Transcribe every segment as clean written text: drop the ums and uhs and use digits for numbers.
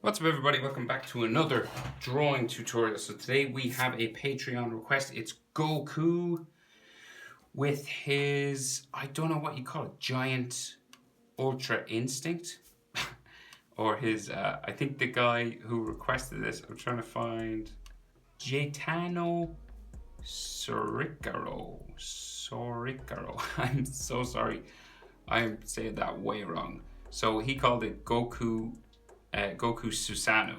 What's up everybody, welcome back to another drawing tutorial. So today we have a Patreon request. It's Goku with his, I don't know what you call it, giant ultra instinct. Or his, I think the guy who requested this, I'm trying to find, Gaetano Soricaro. I'm so sorry, I'm saying that way wrong. So he called it Goku Susanoo.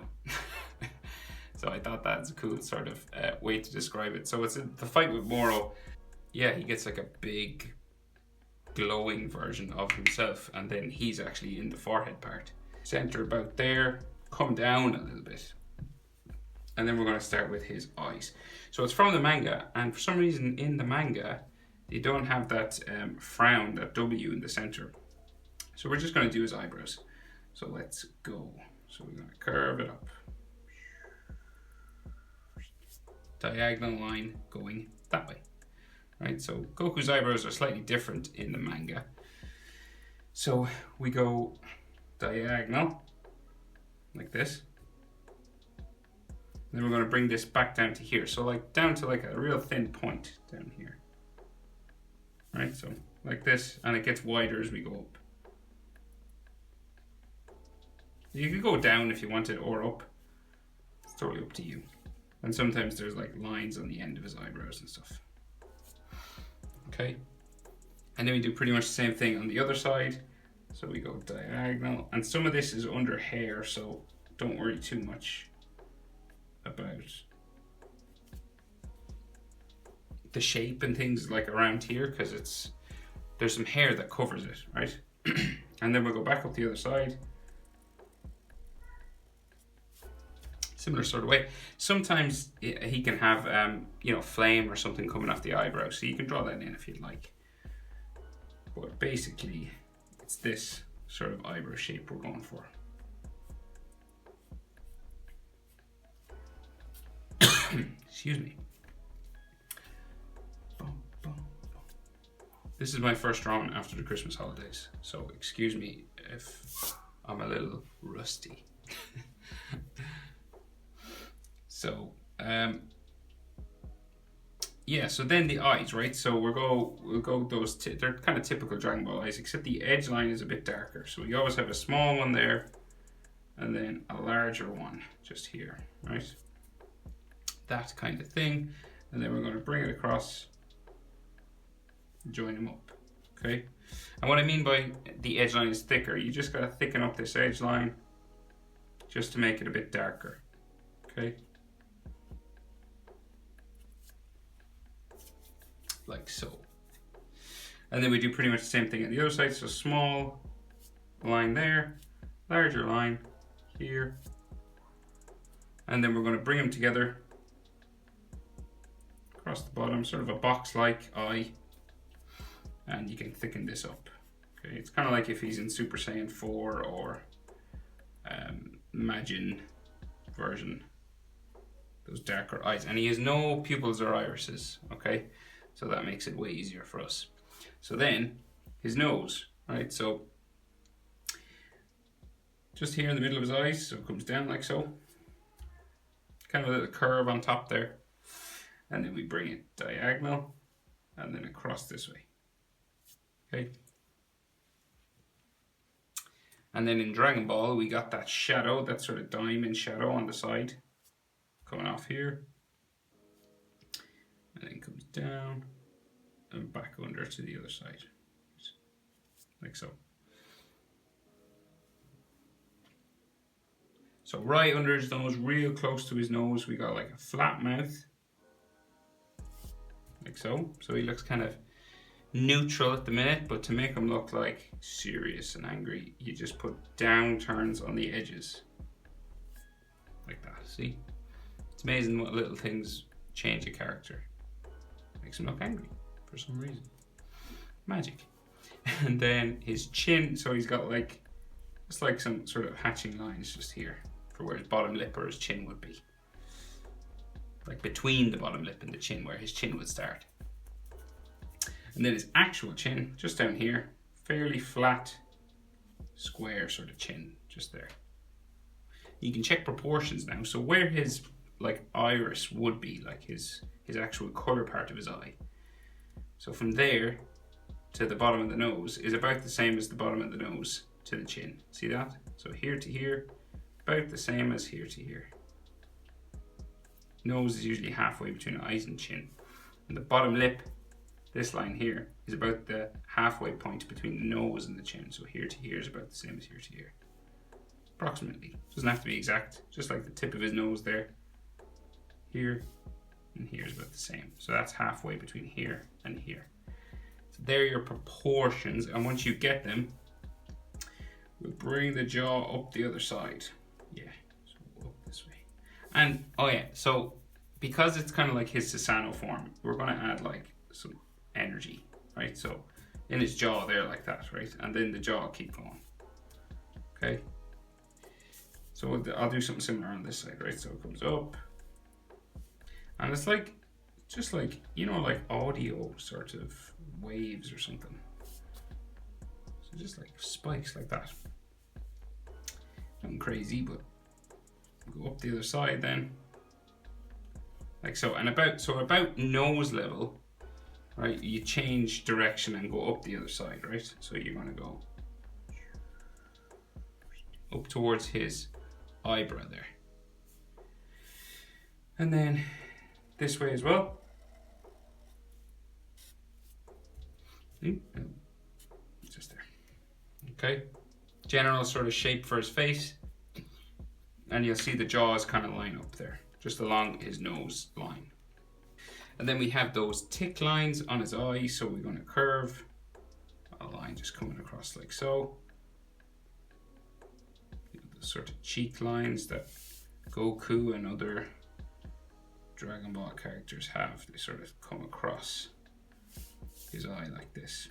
So I thought that's a cool sort of way to describe it. So it's the fight with Moro. Yeah, he gets like a big glowing version of himself, and then he's actually in the forehead part. Center about there, come down a little bit. And then we're going to start with his eyes. So it's from the manga, and for some reason in the manga, they don't have that frown, that W in the center. So we're just going to do his eyebrows. So let's go. So we're going to curve it up. Diagonal line going that way. Right, so Goku's eyebrows are slightly different in the manga. So we go diagonal, like this. And then we're going to bring this back down to here. So like down to like a real thin point down here. Right, so like this, and it gets wider as we go up. You can go down if you want it, or up. It's totally up to you. And sometimes there's like lines on the end of his eyebrows and stuff. Okay. And then we do pretty much the same thing on the other side. So we go diagonal. And some of this is under hair, so don't worry too much about the shape and things like around here, because there's some hair that covers it, right? And then we'll go back up the other side. Similar sort of way. Sometimes he can have, flame or something coming off the eyebrow, so you can draw that in if you'd like. But basically, it's this sort of eyebrow shape we're going for. Excuse me. This is my first drawing after the Christmas holidays, so excuse me if I'm a little rusty. So, yeah, so then the eyes, right? So we'll go those, they're kind of typical Dragon Ball eyes, except the edge line is a bit darker. So you always have a small one there, and then a larger one just here, right? That kind of thing. And then we're going to bring it across, join them up, okay? And what I mean by the edge line is thicker, you just got to thicken up this edge line just to make it a bit darker, okay? Like so. And then we do pretty much the same thing on the other side. So small line there, larger line here. And then we're going to bring them together across the bottom, sort of a box-like eye. And you can thicken this up. Okay, it's kind of like if he's in Super Saiyan 4 or Majin version. Those darker eyes. And he has no pupils or irises, okay? So that makes it way easier for us. So then, his nose, right? So, just here in the middle of his eyes, so it comes down like so. Kind of a little curve on top there. And then we bring it diagonal, and then across this way. Okay? And then in Dragon Ball, we got that shadow, that sort of diamond shadow on the side, coming off here. And then comes down and back under to the other side, like so. So right under his nose, real close to his nose, we got like a flat mouth, like so. So he looks kind of neutral at the minute, but to make him look like serious and angry, you just put down turns on the edges, like that, see? It's amazing what little things change a character. Makes him look angry for some reason. Magic. And then his chin, so he's got like, it's like some sort of hatching lines just here for where his bottom lip or his chin would be. Like between the bottom lip and the chin, where his chin would start. And then his actual chin, just down here, fairly flat, square sort of chin, just there. you can check proportions now. So where his like iris would be, like his actual color part of his eye. So from there to the bottom of the nose is about the same as the bottom of the nose to the chin. See that? So here to here, about the same as here to here. Nose is usually halfway between eyes and chin. And the bottom lip, this line here, is about the halfway point between the nose and the chin. So here to here is about the same as here to here. Approximately. Doesn't have to be exact, just like the tip of his nose there. Here and here is about the same. So that's halfway between here and here. So there are your proportions, and once you get them, we'll bring the jaw up the other side. Yeah, so up this way. And oh yeah, so because it's kind of like his Susanoo form, we're gonna add like some energy, right? So in his jaw there like that, right? And then the jaw will keep going. Okay. So I'll do something similar on this side, right? So it comes up. And it's like, just like, you know, like audio sort of waves or something. So just like spikes like that. Nothing crazy, but go up the other side then. Like so, and about nose level, right? You change direction and go up the other side, right? So you're gonna go up towards his eyebrow there. And then this way as well. Just there. Okay. General sort of shape for his face. And you'll see the jaws kind of line up there, just along his nose line. And then we have those tick lines on his eye, so we're going to curve a line just coming across like so. The sort of cheek lines that Goku and other Dragon Ball characters have, they sort of come across his eye like this.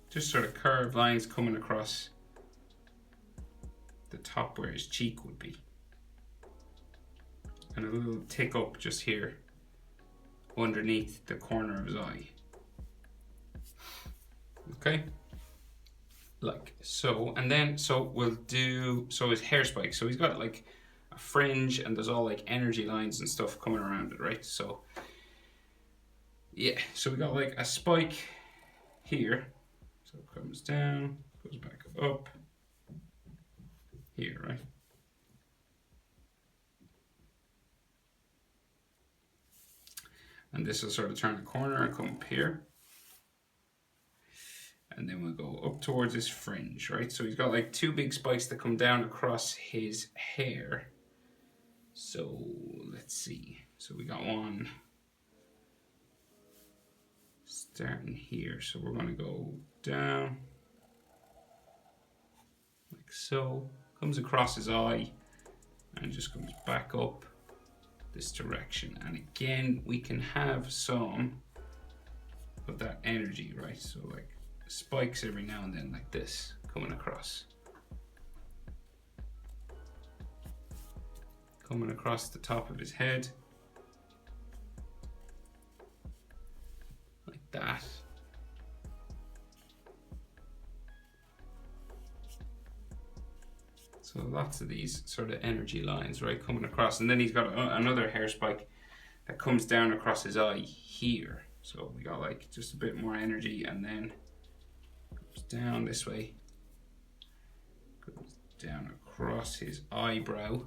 Just sort of curved lines coming across the top where his cheek would be. And a little tick up just here underneath the corner of his eye. Okay, like so. And then so we'll do, so his hair spike, so he's got like a fringe and there's all like energy lines and stuff coming around it, right? So yeah, so we got like a spike here, so it comes down, goes back up here, right? And this will sort of turn the corner and come up here. And then we'll go up towards his fringe, right? So he's got like two big spikes that come down across his hair. So let's see. So we got one starting here. So we're gonna go down like so. Comes across his eye and just comes back up this direction. And again, we can have some of that energy, right? So like spikes every now and then like this coming across the top of his head like that. So lots of these sort of energy lines, right, coming across. And then he's got another hair spike that comes down across his eye here. So we got like just a bit more energy, and then goes down this way, goes down across his eyebrow,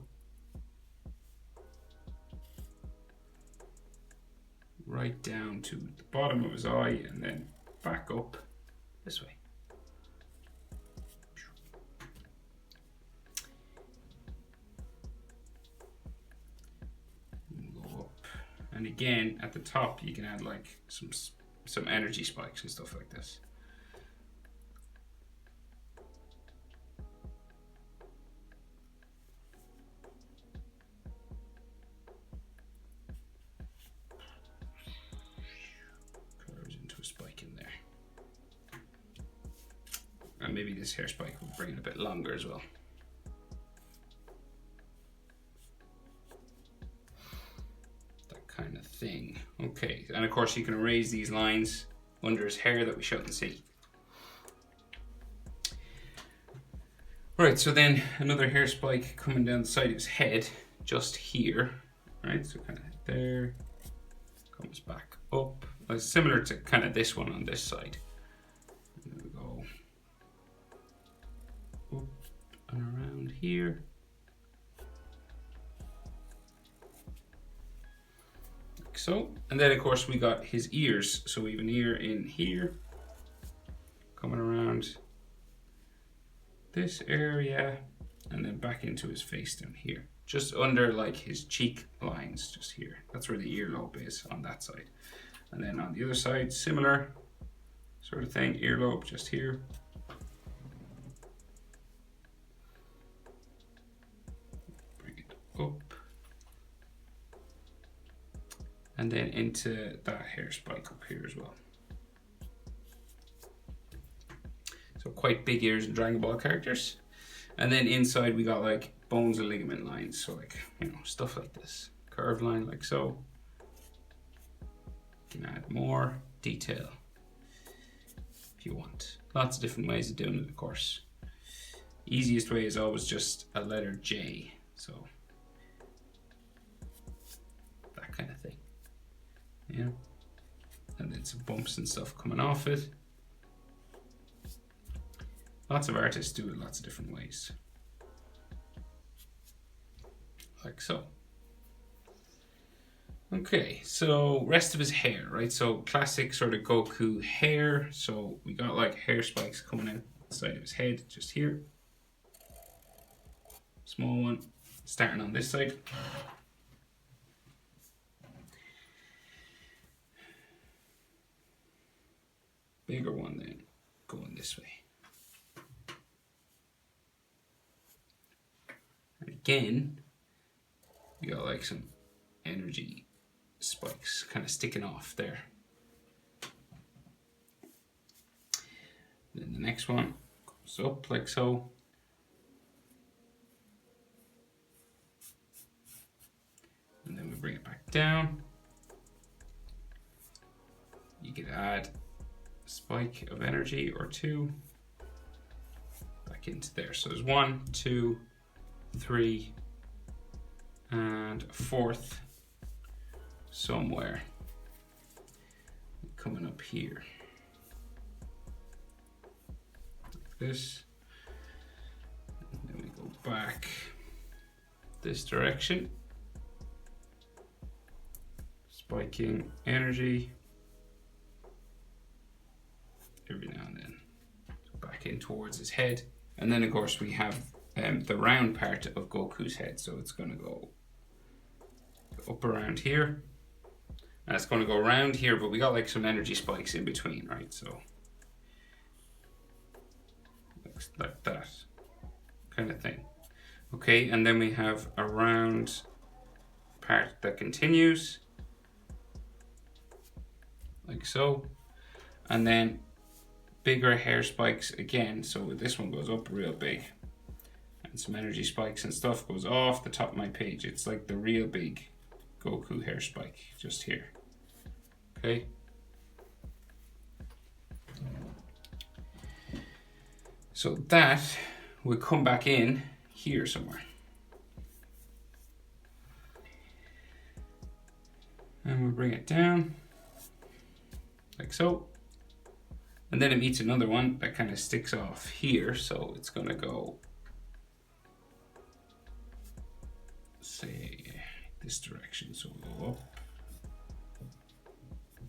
right down to the bottom of his eye, and then back up this way. And again, at the top, you can add like some energy spikes and stuff like this. Curves into a spike in there. And maybe this hair spike will bring it a bit longer as well. Kind of thing. Okay, and of course you can erase these lines under his hair that we shouldn't see. Right, so then another hair spike coming down the side of his head, just here. Right, so kind of there, comes back up. It's similar to kind of this one on this side. And then we go up and around here. Like so. And then of course we got his ears. So we have an ear in here, coming around this area, and then back into his face down here. Just under like his cheek lines, just here. That's where the earlobe is on that side. And then on the other side, similar sort of thing, earlobe just here. Bring it up. And then into that hair spike up here as well. So quite big ears in Dragon Ball characters. And then inside we got like bones and ligament lines. So like, you know, stuff like this. Curved line like so. You can add more detail if you want. Lots of different ways of doing it, of course. Easiest way is always just a letter J. So that kind of thing. Yeah. And then some bumps and stuff coming off it. Lots of artists do it lots of different ways. Like so. Okay, so rest of his hair, right? So classic sort of Goku hair. So we got like hair spikes coming out the side of his head, just here. Small one, starting on this side. Bigger one then, going this way. And again, we got like some energy spikes kind of sticking off there. Then the next one goes up like so. And then we bring it back down. You could add a spike of energy or two back into there. So there's 1, 2, 3, and a fourth somewhere coming up here. Like this. And then we go back this direction. Spiking energy every now and then. So back in towards his head. And then of course we have the round part of Goku's head. So it's going to go up around here. And it's going to go around here, but we got like some energy spikes in between, right? So like that kind of thing. Okay, and then we have a round part that continues like so, and then bigger hair spikes again. So this one goes up real big, and some energy spikes and stuff goes off the top of my page. It's like the real big Goku hair spike just here. Okay. So that will come back in here somewhere. And we'll bring it down like so. And then it meets another one that kind of sticks off here. So it's gonna go, say, this direction. So we'll go up,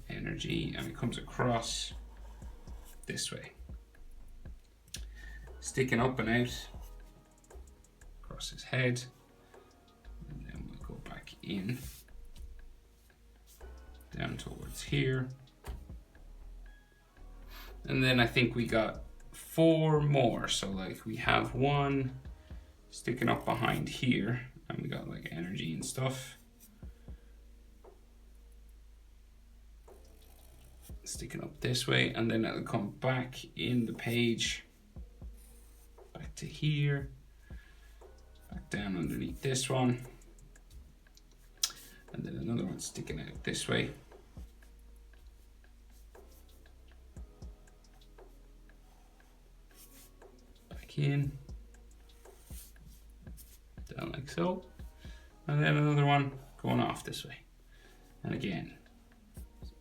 energy, and it comes across this way. Sticking up and out across his head. And then we'll go back in, down towards here. And then I think we got 4 more. So like we have one sticking up behind here, and we got like energy and stuff. Sticking up this way, and then it'll come back in the page, back to here, back down underneath this one. And then another one sticking out this way. Back in. Down like so. And then another one going off this way. And again,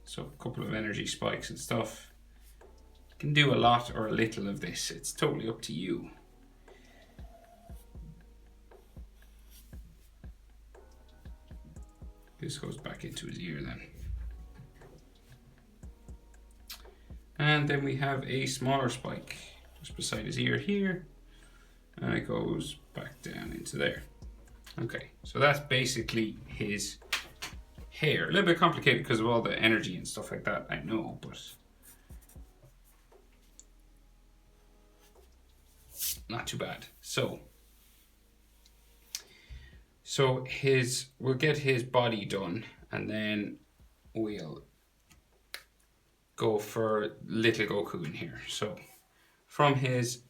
so a couple of energy spikes and stuff. You can do a lot or a little of this. It's totally up to you. This goes back into his ear then. And then we have a smaller spike just beside his ear here. And it goes back down into there. Okay, so that's basically his hair. A little bit complicated because of all the energy and stuff like that, I know, but not too bad. So we'll get his body done, and then we'll go for little Goku in here. So from his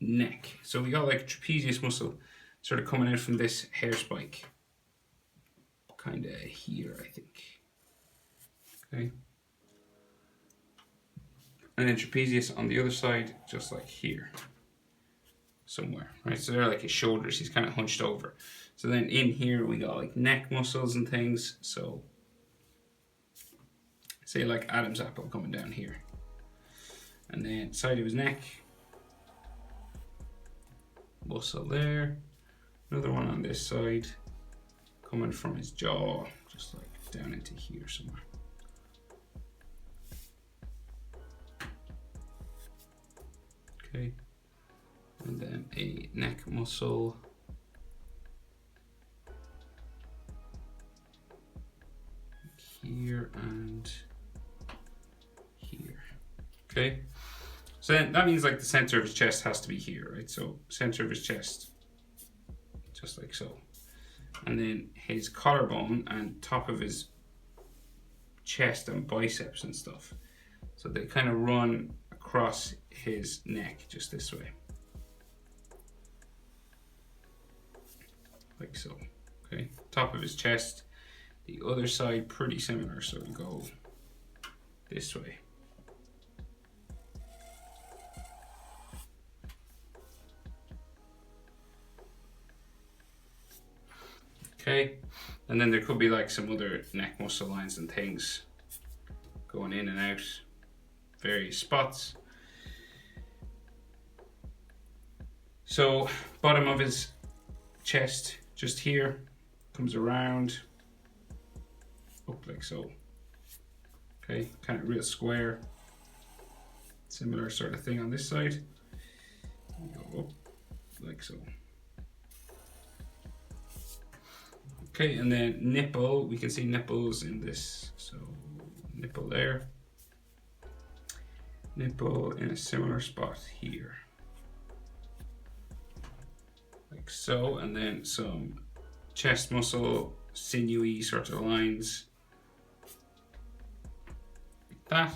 neck, so we got like trapezius muscle sort of coming out from this hair spike, kind of here, I think. Okay, and then trapezius on the other side, just like here somewhere, right? So they're like his shoulders. He's kind of hunched over. So then in here we got like neck muscles and things. So say like Adam's apple coming down here, and then side of his neck, muscle there. Another one on this side, coming from his jaw, just like down into here somewhere. Okay, and then a neck muscle. Here and here. Okay, so then that means like the center of his chest has to be here, right? So center of his chest, just like so. And then his collarbone and top of his chest and biceps and stuff. So they kind of run across his neck just this way. Like so, okay? Top of his chest. The other side pretty similar, so we go this way. Okay, and then there could be like some other neck muscle lines and things going in and out, various spots. So bottom of his chest, just here, comes around, up like so. Okay, kind of real square. Similar sort of thing on this side. Go up like so. Okay, and then nipple, we can see nipples in this. So nipple there. Nipple in a similar spot here. Like so, and then some chest muscle, sinewy sort of lines. Like that.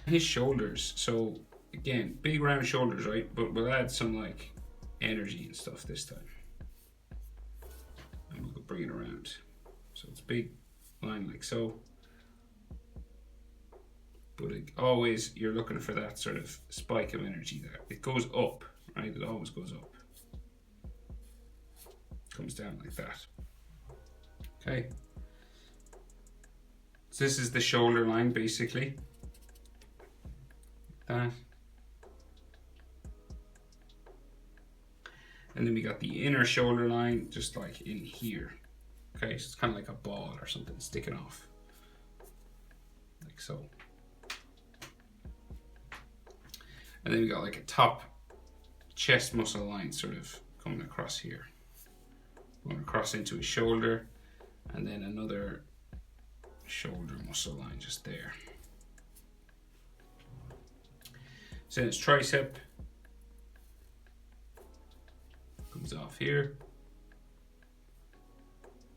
His shoulders, so again, big round shoulders, right? But we'll add some like energy and stuff this time. And we'll bring it around. So it's big line like so. But always you're looking for that sort of spike of energy there. It goes up, right? It always goes up. Comes down like that. Okay. So this is the shoulder line basically. That. And then we got the inner shoulder line just like in here. Okay, so it's kind of like a ball or something sticking off. Like so. And then we got like a top chest muscle line sort of coming across here. Going across into his shoulder. And then another shoulder muscle line just there. So then his tricep comes off here.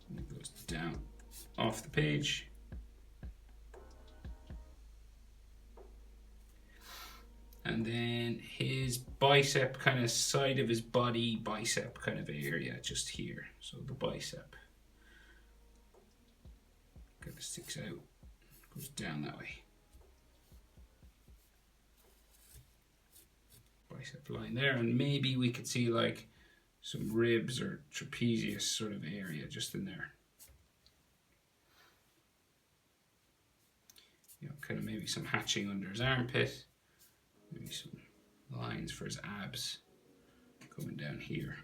And it goes down off the page. And then his bicep, kind of side of his body, bicep kind of area just here. So the bicep. of sticks out, goes down that way. Bicep line there, and maybe we could see like some ribs or trapezius sort of area just in there. You know, kind of maybe some hatching under his armpit, maybe some lines for his abs coming down here.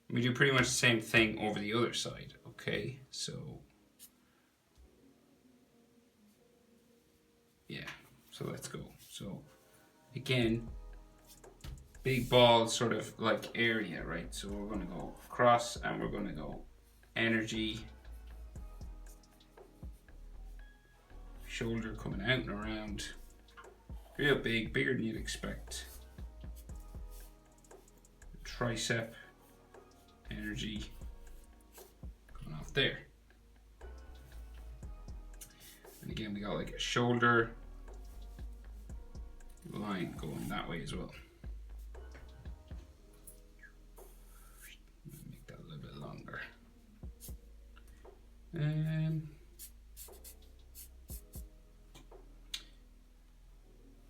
We do pretty much the same thing over the other side. Okay, so yeah, so let's go. So again, big ball sort of like area, right? So we're going to go across and we're going to go energy, shoulder coming out and around, real big, bigger than you'd expect. Tricep, energy coming off there. And again, we got like a shoulder line going that way as well. Make that a little bit longer.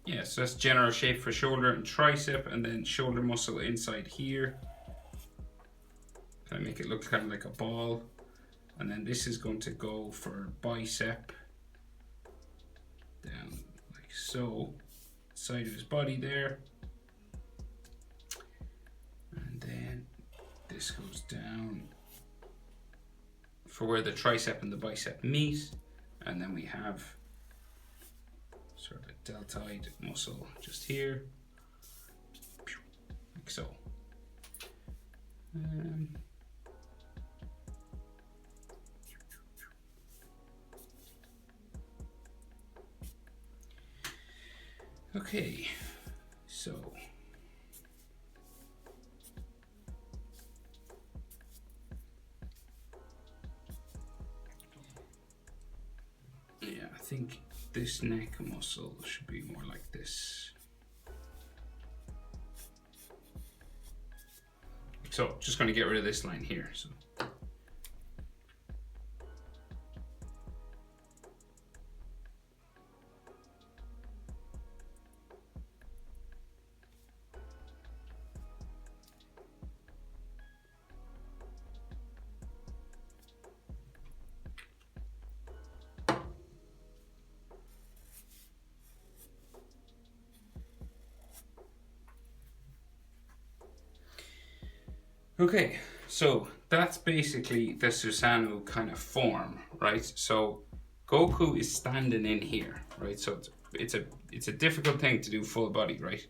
Yeah, so that's general shape for shoulder and tricep, and then shoulder muscle inside here. Kind of make it look kind of like a ball. And then this is going to go for bicep down like so, side of his body there. And then this goes down for where the tricep and the bicep meet. And then we have sort of a deltoid muscle just here, like so. Okay, so yeah, I think this neck muscle should be more like this. So just going to get rid of this line here. So okay, so that's basically the Susanoo kind of form, right? So Goku is standing in here, right? So it's a difficult thing to do full body, right?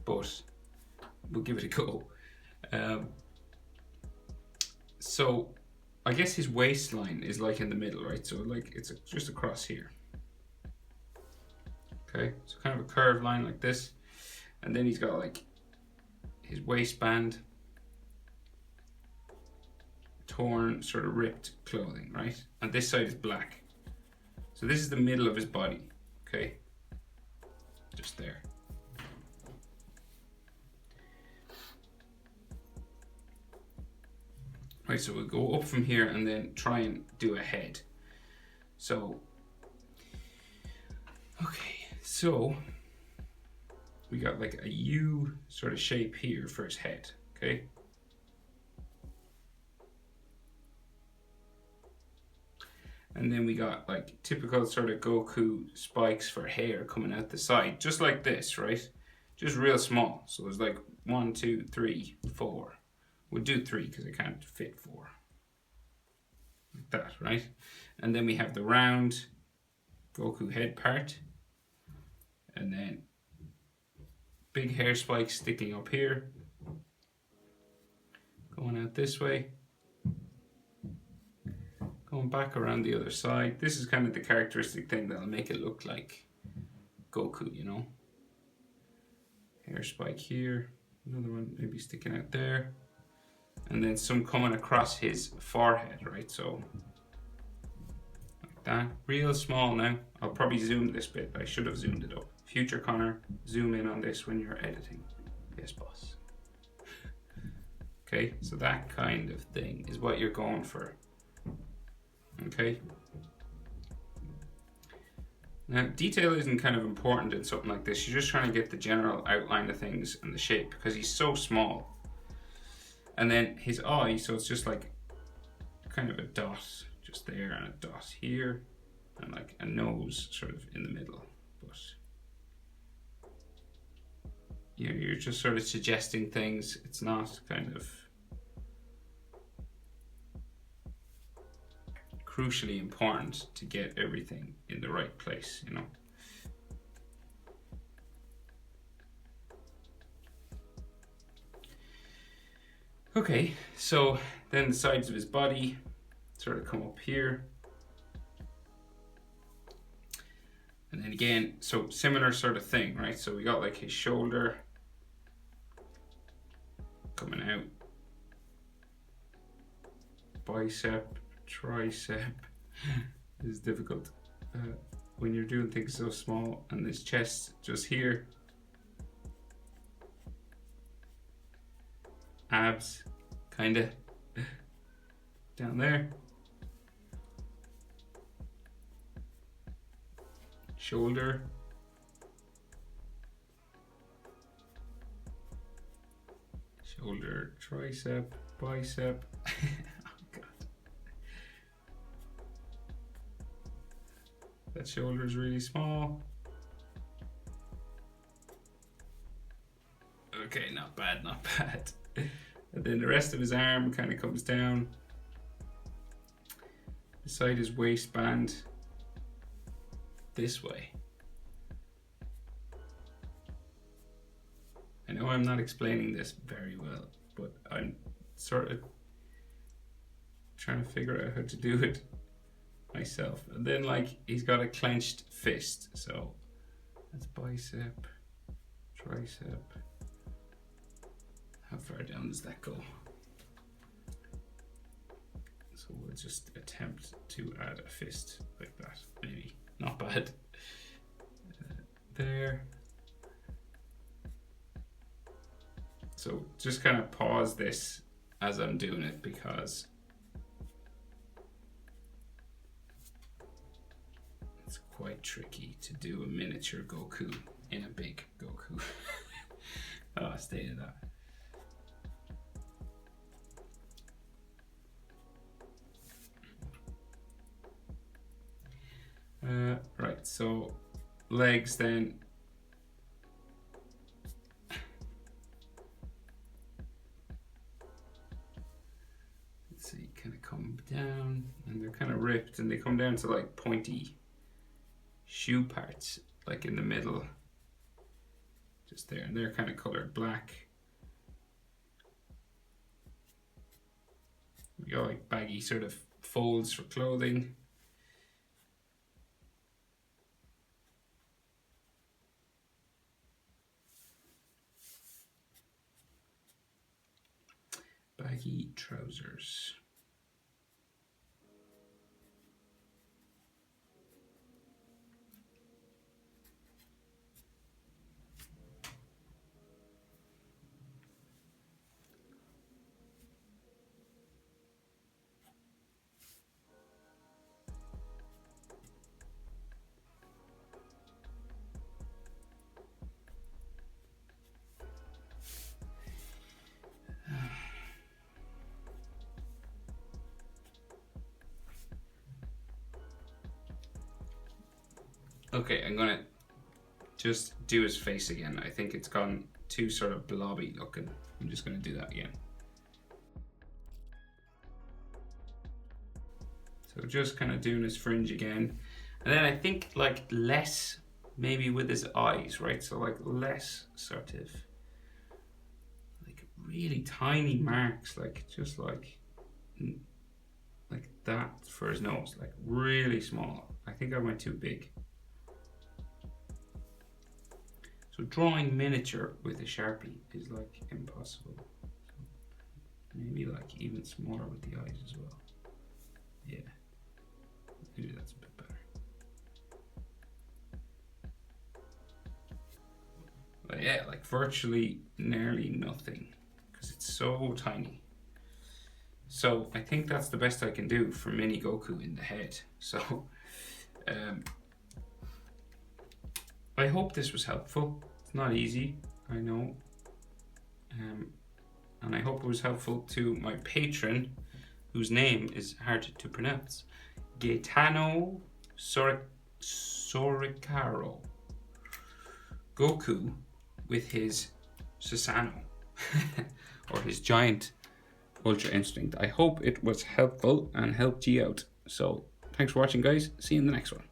But we'll give it a go. So I guess his waistline is like in the middle, right? So like it's just across here. Okay, so kind of a curved line like this, and then he's got like his waistband, torn, sort of ripped clothing, right? And this side is black. So this is the middle of his body, okay? Just there. Right, so we'll go up from here and then try and do a head. So, okay, so we got like a U sort of shape here for his head, okay? And then we got like typical sort of Goku spikes for hair coming out the side, just like this, right? Just real small. So there's like 1, 2, 3, 4. We'll do 3 because I can't fit 4. Like that, right? And then we have the round Goku head part. And then big hair spikes sticking up here. Going out this way. Going back around the other side. This is kind of the characteristic thing that'll make it look like Goku, you know? Hair spike here. Another one maybe sticking out there. And then some coming across his forehead, right? So, like that. Real small now. I'll probably zoom this bit. I should have zoomed it up. Future Connor, zoom in on this when you're editing. Yes, boss. Okay, so that kind of thing is what you're going for. Okay, Now, detail isn't kind of important in something like this. You're just trying to get the general outline of things and the shape because he's so small. And then his eye, so it's just like kind of a dot just there and a dot here and like a nose sort of in the middle. But you know, you're just sort of suggesting things. It's not kind of crucially important to get everything in the right place, you know. Okay, so then the sides of his body sort of come up here. And then again, so similar sort of thing, right? So we got like his shoulder coming out, bicep, tricep. This is difficult when you're doing things so small, and this chest just here, abs kind of down there, shoulder, shoulder, tricep, bicep. That shoulder is really small. Okay, not bad, not bad. And then the rest of his arm kind of comes down beside his waistband this way. I know I'm not explaining this very well, but I'm sort of trying to figure out how to do it myself. And then like he's got a clenched fist, so that's bicep, tricep. How far down does that go? So we'll just attempt to add a fist like that, maybe. Not bad. There. So just kind of pause this as I'm doing it because it's quite tricky to do a miniature Goku in a big Goku. Oh, I stated that. Right, so legs then. Let's see, kind of come down, and they're kind of ripped, and they come down to like pointy shoe parts, like in the middle, just there, and they're kind of colored black. We got like baggy sort of folds for clothing. Baggy trousers. Okay, I'm gonna just do his face again. I think it's gone too sort of blobby looking. I'm just gonna do that again. So just kind of doing his fringe again. And then I think like less maybe with his eyes, right? So like less sort of like really tiny marks, like just like that for his nose, like really small. I think I went too big. So drawing miniature with a Sharpie is like impossible. So maybe like even smaller with the eyes as well. Yeah, maybe that's a bit better. But yeah, like virtually nearly nothing because it's so tiny. So I think that's the best I can do for mini Goku in the head. So I hope this was helpful. It's not easy, I know. And I hope it was helpful to my patron, whose name is hard to pronounce. Gaetano Soricaro. Goku with his Susanoo. Or his giant Ultra Instinct. I hope it was helpful and helped you out. So, thanks for watching, guys. See you in the next one.